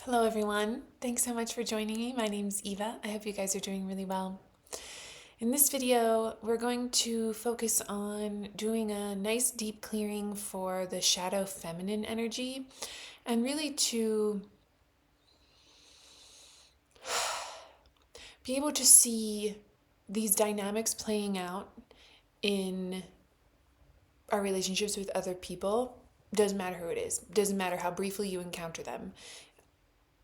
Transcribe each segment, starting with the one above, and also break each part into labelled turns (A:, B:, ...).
A: Hello everyone. Thanks so much for joining me. My name's Eva. I hope you guys are doing really well. In this video, we're going to focus on doing a nice deep clearing for the shadow feminine energy and really to be able to see these dynamics playing out in our relationships with other people. Doesn't matter who it is. Doesn't matter how briefly you encounter them.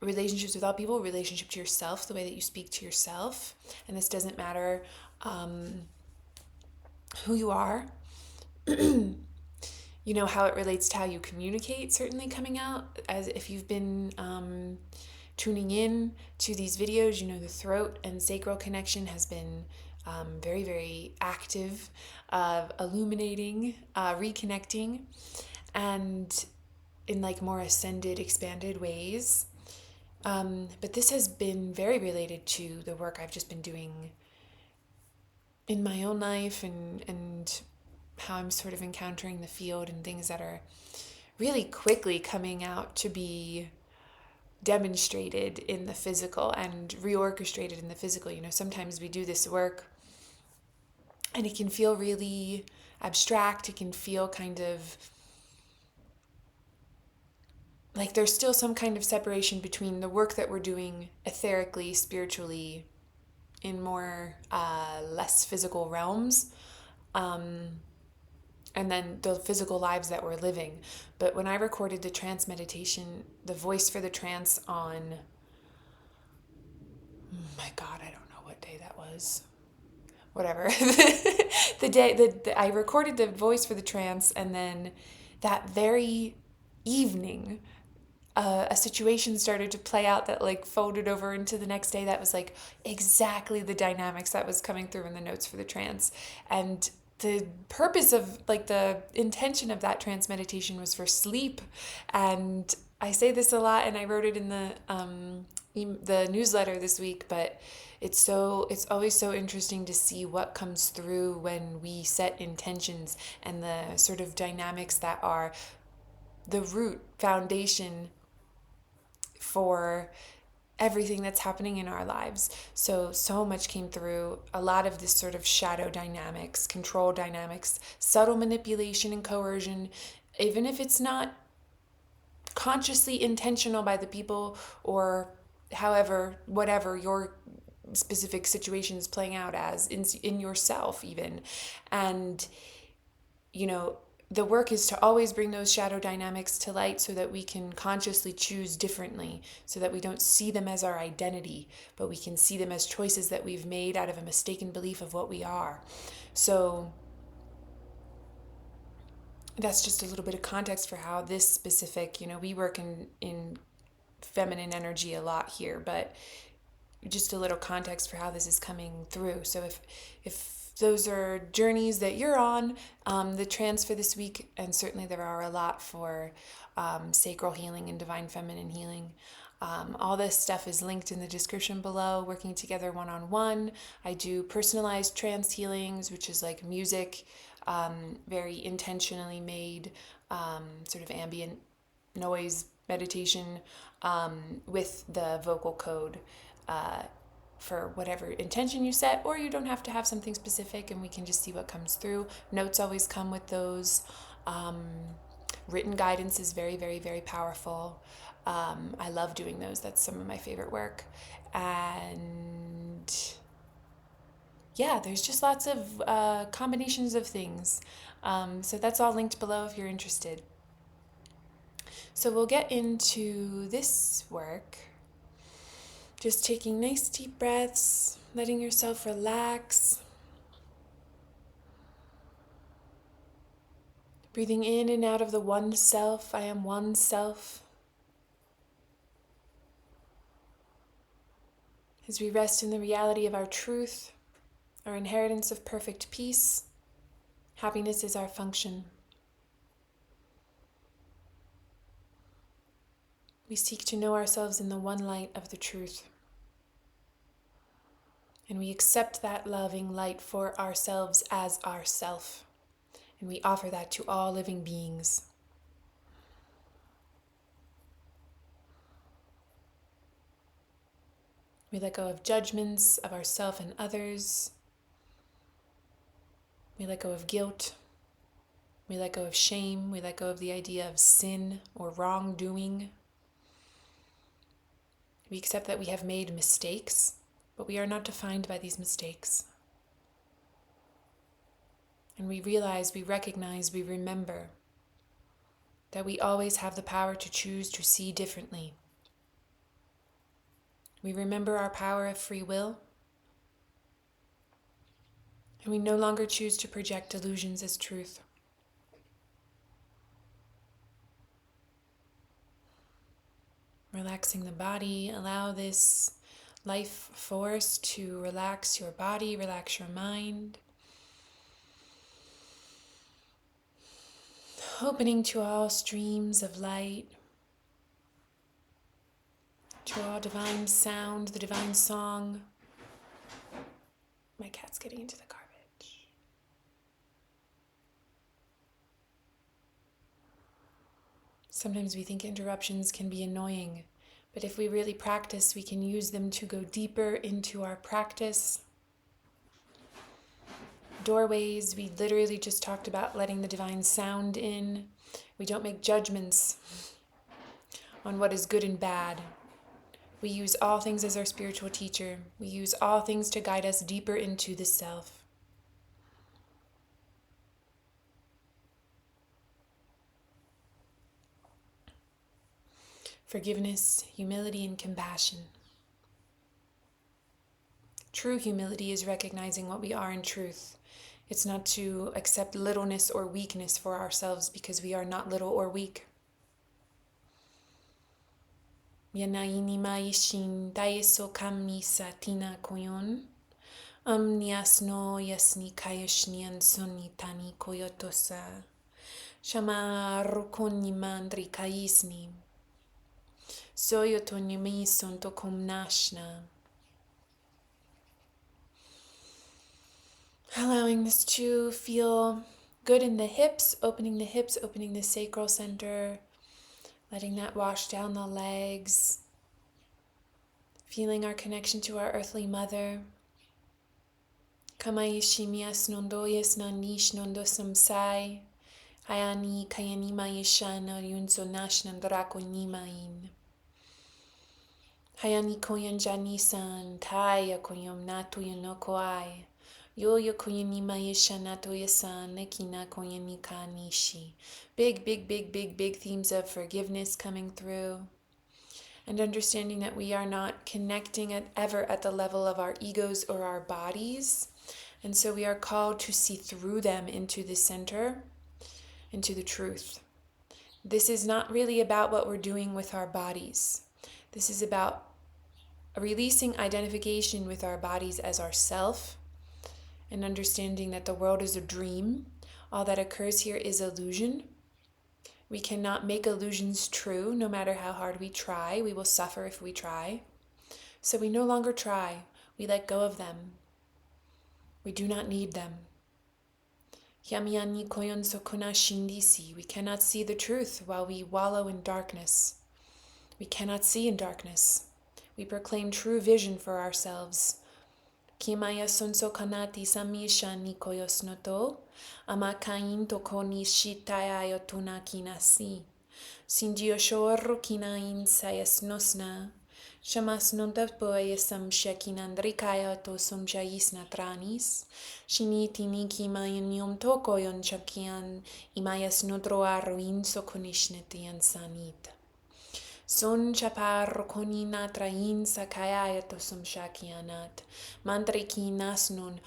A: Relationships with all people, relationship to yourself, the way that you speak to yourself. And this doesn't matter who you are, how it relates to how you communicate, certainly coming out. As if you've been tuning in to these videos, the throat and sacral connection has been very, very active, illuminating, reconnecting, and in more ascended, expanded ways. But this has been very related to the work I've just been doing in my own life and how I'm sort of encountering the field and things that are really quickly coming out to be demonstrated in the physical and reorchestrated in the physical. Sometimes we do this work and it can feel really abstract. It can feel kind of like there's still some kind of separation between the work that we're doing etherically, spiritually, in more less physical realms, and then the physical lives that we're living. But when I recorded the trance meditation, the voice for the trance on, my God, I don't know what day that was. Whatever. the day that I recorded the voice for the trance, and then that very evening, a situation started to play out that folded over into the next day that was exactly the dynamics that was coming through in the notes for the trance. And the purpose of the intention of that trance meditation was for sleep. And I say this a lot, and I wrote it in the newsletter this week, but it's always so interesting to see what comes through when we set intentions and the sort of dynamics that are the root foundation for everything that's happening in our lives. So much came through. A lot of this sort of shadow dynamics, control dynamics, subtle manipulation and coercion, even if it's not consciously intentional by the people or whatever your specific situation is playing out as in yourself even. And the work is to always bring those shadow dynamics to light so that we can consciously choose differently, so that we don't see them as our identity, but we can see them as choices that we've made out of a mistaken belief of what we are. So that's just a little bit of context for how this specific, we work in feminine energy a lot here, but just a little context for how this is coming through. So if those are journeys that you're on, the trance for this week, and certainly there are a lot for sacral healing and divine feminine healing. All this stuff is linked in the description below, working together one-on-one. I do personalized trance healings, which is like music, very intentionally made, sort of ambient noise meditation with the vocal code for whatever intention you set, or you don't have to have something specific and we can just see what comes through. Notes always come with those. Written guidance is very, very, very powerful. I love doing those. That's some of my favorite work. And yeah, there's just lots of combinations of things. So that's all linked below if you're interested. So we'll get into this work. Just taking nice deep breaths, letting yourself relax. Breathing in and out of the one self. I am one self. As we rest in the reality of our truth, our inheritance of perfect peace, happiness is our function. We seek to know ourselves in the one light of the truth. And we accept that loving light for ourselves as ourself. And we offer that to all living beings. We let go of judgments of ourselves and others. We let go of guilt. We let go of shame. We let go of the idea of sin or wrongdoing. We accept that we have made mistakes, but we are not defined by these mistakes. And we realize, we recognize, we remember that we always have the power to choose to see differently. We remember our power of free will, and we no longer choose to project delusions as truth. Relaxing the body, allow this life force to relax your body, relax your mind. Opening to all streams of light, to all divine sound, the divine song. My cat's getting into the garbage. Sometimes we think interruptions can be annoying, but if we really practice, we can use them to go deeper into our practice. Doorways, we literally just talked about letting the divine sound in. We don't make judgments on what is good and bad. We use all things as our spiritual teacher. We use all things to guide us deeper into the self. Forgiveness, humility, and compassion. True humility is recognizing what we are in truth. It's not to accept littleness or weakness for ourselves because we are not little or weak. Yanaini maishin daeso kamni satina koyon. Niasno yasni kayashnian soni tani koyotosa. Shama rukoni mandri kaisni. Soyotoni mi sonto komnashna. Allowing this to feel good in the hips, opening the sacral center, letting that wash down the legs, feeling our connection to our earthly mother. Kamayishimias nondoyas nanish nondosam sai, hayani kayani mayishana yunso nashnan drako nimain. Hayani koyan janisan, kaya koyom natu yanokoai. Yoyo koyani mayishana toyasan, nekina koyani kanishi. Big themes of forgiveness coming through. And understanding that we are not connecting ever at the level of our egos or our bodies. And so we are called to see through them into the center, into the truth. This is not really about what we're doing with our bodies. This is about releasing identification with our bodies as ourself and understanding that the world is a dream. All that occurs here is illusion. We cannot make illusions true no matter how hard we try. We will suffer if we try. So we no longer try. We let go of them. We do not need them. Yamiani koyon sokuna shindisi. We cannot see the truth while we wallow in darkness. We cannot see in darkness. We proclaim true vision for ourselves. Kimaya sonso kanati samisha ni koyos noto, amakain tokoni shitaya yotuna kinasi. Sindio shorro kinain sayas nosna, shamas nontapoyesam shakinandrikaya to somjayisna tranis, shiniti niki mayan yom tokoyon chakian, imayas nodroaro inso konishnetian sanit. Son chapar konina train sakaya to shakianat. Mantriki nasnun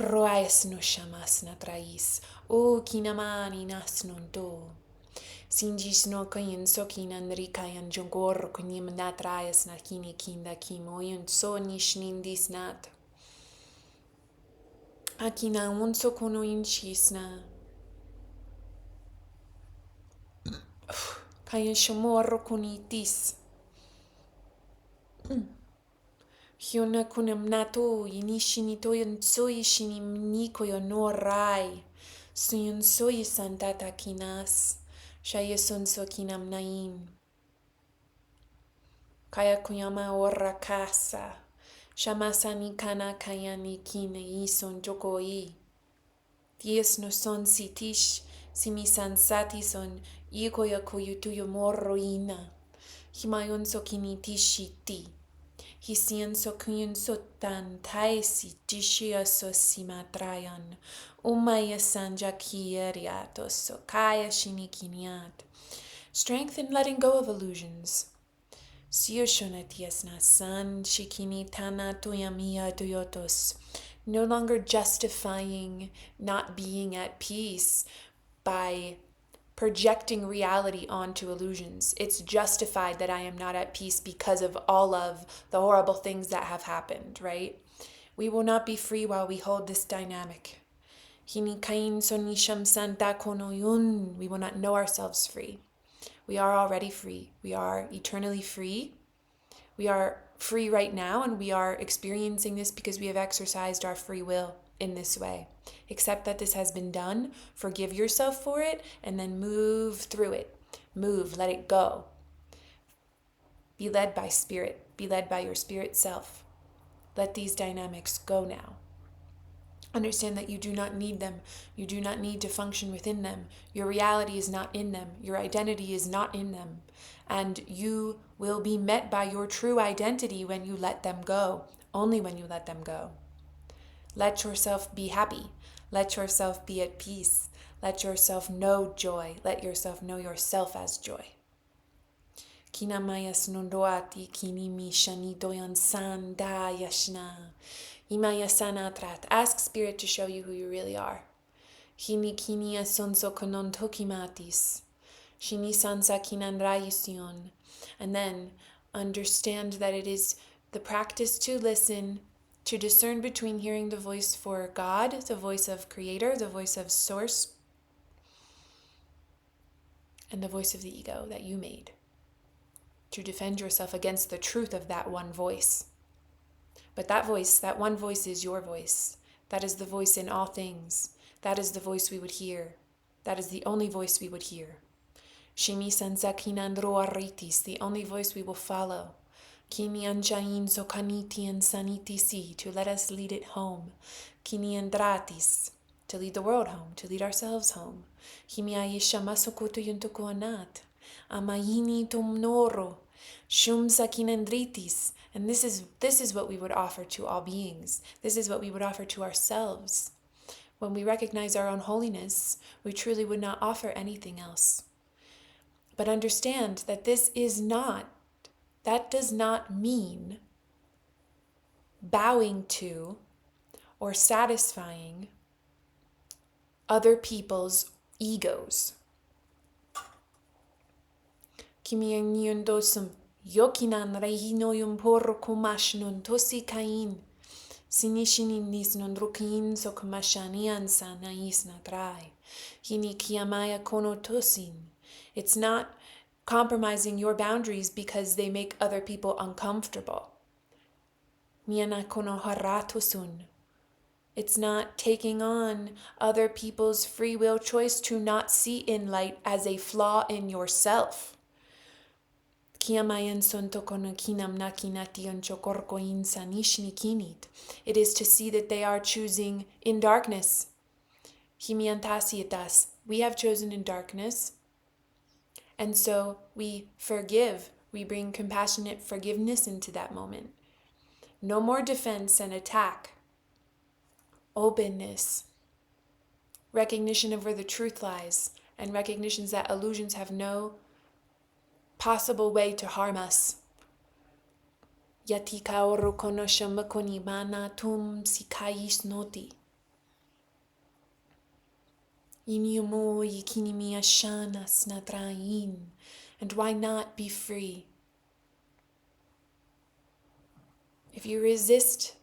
A: roes no shamas natrais. O kinamani nasnun do. Sinjis no kayin sokinan rikayan jongor kunim natrayas nakini kinda kimoyun so nishnindis nat. Akina unso kono inchisna. Kayan shomorro kunitis. Hyona kunam nato inishini toyon soy shinim nikoyo no rai. Suyon soy santata kinas. Shayeson so kinam naim. Kaya kuyama ora kasa. Shamasani kana kayani kine ison jokoi. Dies no son sitish, simisan satison, ikoya koyutuyo morroina. Himayon so kinitishiti. Hisian so kuyun sotan taisi tishia so simatrayan. Umaya sanja kieriatos so kaya shinikiniat. Strength in letting go of illusions. Siyoshonatiasna san shikini tana tuyamiya tuyotos. No longer justifying not being at peace by projecting reality onto illusions. It's justified that I am not at peace because of all of the horrible things that have happened, right? We will not be free while we hold this dynamic. Hinikain sonisham santa konoyun. We will not know ourselves free. We are already free. We are eternally free. We are free right now, and we are experiencing this because we have exercised our free will in this way. Accept that this has been done, forgive yourself for it, and then move through it. Move, let it go. Be led by spirit. Be led by your spirit self. Let these dynamics go now. Understand that you do not need them. You do not need to function within them. Your reality is not in them. Your identity is not in them. And you will be met by your true identity when you let them go. Only when you let them go. Let yourself be happy. Let yourself be at peace. Let yourself know joy. Let yourself know yourself as joy. Kinamayas nondoati kinimi shani doyan san da yashna. Imaya sanatrat. Ask spirit to show you who you really are. Hini kinia sonso konon tokimatis. Shini sansa kinan rayusion. And then understand that it is the practice to listen, to discern between hearing the voice for God, the voice of Creator, the voice of Source, and the voice of the ego that you made. To defend yourself against the truth of that one voice. But that voice, that one voice is your voice. That is the voice in all things. That is the voice we would hear. That is the only voice we would hear. Shimi sanzakinandroaritis, the only voice we will follow. Kini anjain sokaniti and sanitisi, to let us lead it home. Kini andratis, to lead the world home, to lead ourselves home. Himi ayishamasokutu yuntukuanat. Amayini tumnoro. Shum sakinandritis. And this is what we would offer to all beings. This is what we would offer to ourselves. When we recognize our own holiness, we truly would not offer anything else. But understand that that does not mean bowing to or satisfying other people's egos. Kimianyundosum yokinan reihinoyum porro kumashnun tosi kain. Sinishinin nis nondrukin so kumashanian sanais natrai. Hini kiamaya konotosin. It's not compromising your boundaries because they make other people uncomfortable. Miana kono haratosun. It's not taking on other people's free will choice to not see in light as a flaw in yourself. It is to see that they are choosing in darkness. We have chosen in darkness. And so we forgive. We bring compassionate forgiveness into that moment. No more defense and attack. Openness. Recognition of where the truth lies. And recognitions that illusions have no possible way to harm us. Yatika orokono shamakoni mana tum sikais noti. Inyumo yikinimi ashana snatrain. And why not be free? If you resist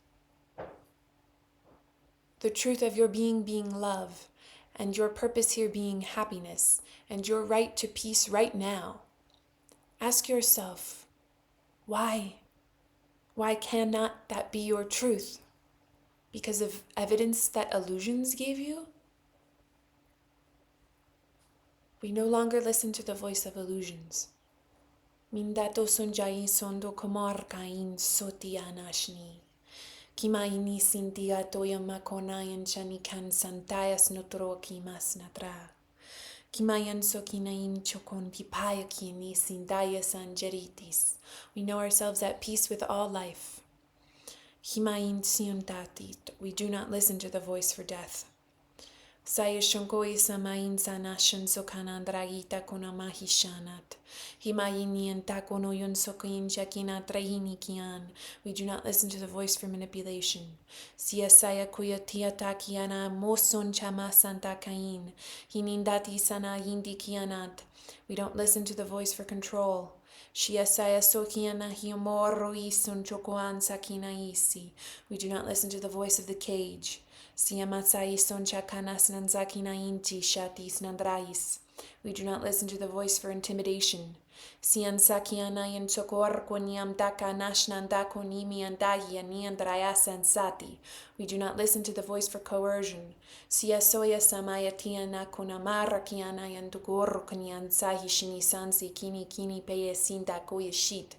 A: the truth of your being love, and your purpose here being happiness, and your right to peace right now, ask yourself, why? Why cannot that be your truth? Because of evidence that illusions gave you? We no longer listen to the voice of illusions. Mindato sonjai sondo komorkain sotianashni. Kimaini sintia toya makonayan chanikan santayas notro kimas natra. Kimayan sokinaim chokon pipaya kini sindaya sanjaritis. We know ourselves at peace with all life. Himain siuntatit. We do not listen to the voice for death. Saya shonkoi samain sanashan sokanandragita konamahishanat. Himayinian takonoyon sokin jakina trahinikian. We do not listen to the voice for manipulation. Sia saya kuyatia takiana moson chama santa kain. Hinindati sana hindikianat. We don't listen to the voice for control. Shia saya sokiana hiomoro isun chokoan sakina isi. We do not listen to the voice of the cage. Siamatsai soncha kanas nanzakina inti shatis nandrais. We do not listen to the voice for intimidation. Sian sakiana yen sokor koniam daka nashnandako nimi andahi aniandrayasan sati. We do not listen to the voice for coercion. Sia soya samayatiana konamara kiana yandugor kanian sahi shinisansi kini peye sinda koyeshit.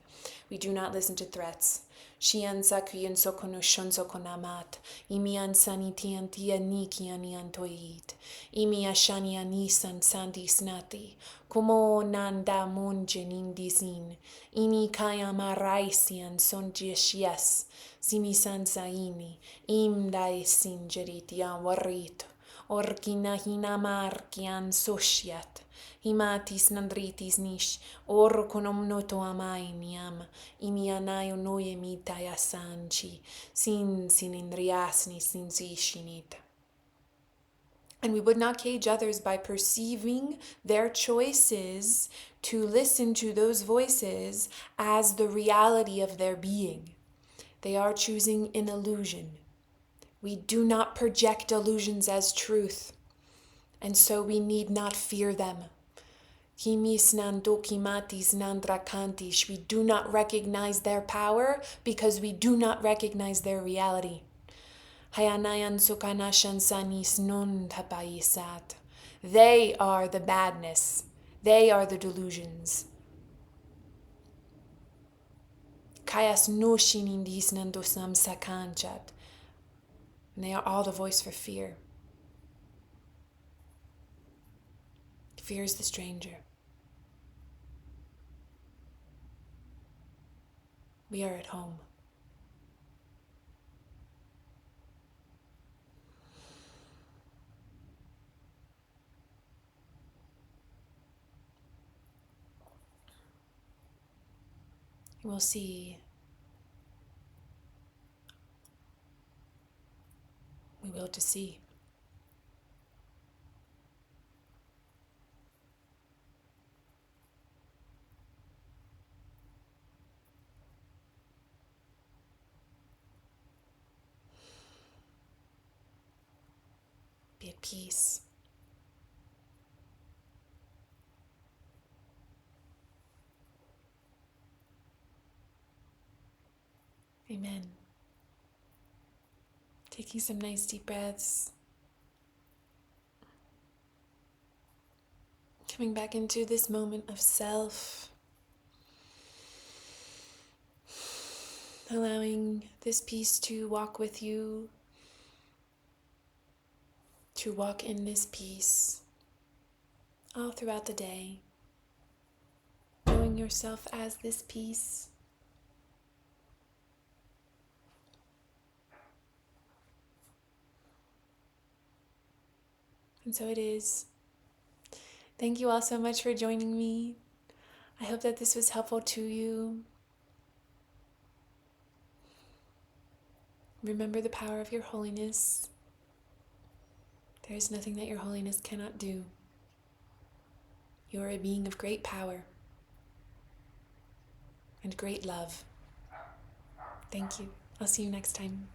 A: We do not listen to threats. Shian sakuyan sokono shonso konamat. Imian sanitian tia nikiani antoit. Imi ashani anisan sandi snati. Kumo nanda monjen indizin. Ini kayamaraisian sonjeshias. Simisan saini. Imdai sinjeritian warit. Orkina hinamar kian soshiat. Himatis nandritis nish, or konomnoto amainiam, imianayo noyemita sanchi, sin sinindriasni sinzishinit. And we would not cage others by perceiving their choices to listen to those voices as the reality of their being. They are choosing an illusion. We do not project illusions as truth, and so we need not fear them. Himis nandokimatis nandrakantish. We do not recognize their power because we do not recognize their reality. Hayanayan sukanashan sanis non tapayisat. They are the badness. They are the delusions. Kayas no shinindis nandosam sakanchat. And they are all the voice for fear. Fear is the stranger. We are at home. We'll see. We will to see. Be at peace. Amen. Taking some nice deep breaths. Coming back into this moment of self. Allowing this peace to walk with you. To walk in this peace all throughout the day. Knowing yourself as this peace. And so it is. Thank you all so much for joining me. I hope that this was helpful to you. Remember the power of your holiness. There is nothing that your holiness cannot do. You are a being of great power and great love. Thank you. I'll see you next time.